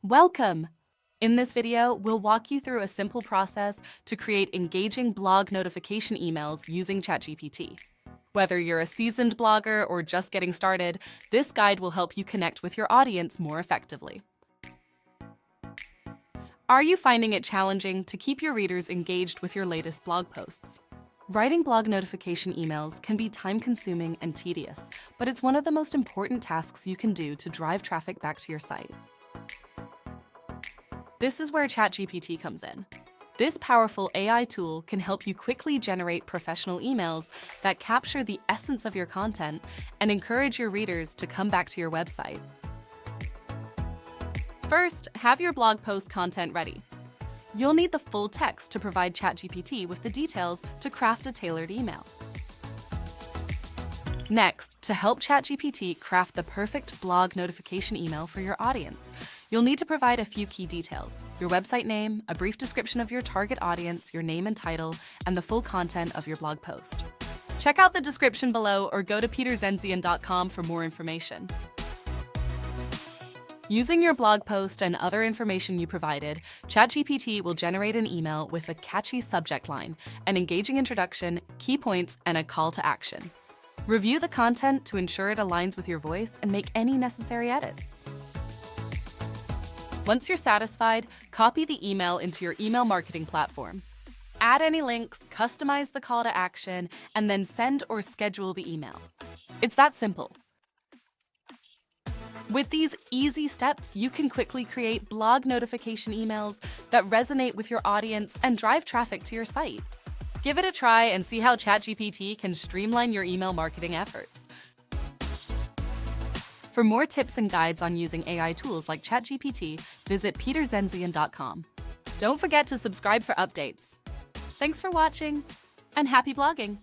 Welcome! In this video, we'll walk you through a simple process to create engaging blog notification emails using ChatGPT. Whether you're a seasoned blogger or just getting started, this guide will help you connect with your audience more effectively. Are you finding it challenging to keep your readers engaged with your latest blog posts? Writing blog notification emails can be time-consuming and tedious, but it's one of the most important tasks you can do to drive traffic back to your site. This is where ChatGPT comes in. This powerful AI tool can help you quickly generate professional emails that capture the essence of your content and encourage your readers to come back to your website. First, have your blog post content ready. You'll need the full text to provide ChatGPT with the details to craft a tailored email. Next, to help ChatGPT craft the perfect blog notification email for your audience, you'll need to provide a few key details: your website name, a brief description of your target audience, your name and title, and the full content of your blog post. Check out the description below or go to peterzenzian.com for more information. Using your blog post and other information you provided, ChatGPT will generate an email with a catchy subject line, an engaging introduction, key points, and a call to action. Review the content to ensure it aligns with your voice and make any necessary edits. Once you're satisfied, copy the email into your email marketing platform. Add any links, customize the call to action, and then send or schedule the email. It's that simple. With these easy steps, you can quickly create blog notification emails that resonate with your audience and drive traffic to your site. Give it a try and see how ChatGPT can streamline your email marketing efforts. For more tips and guides on using AI tools like ChatGPT, visit peterzenzian.com. Don't forget to subscribe for updates. Thanks for watching, and happy blogging!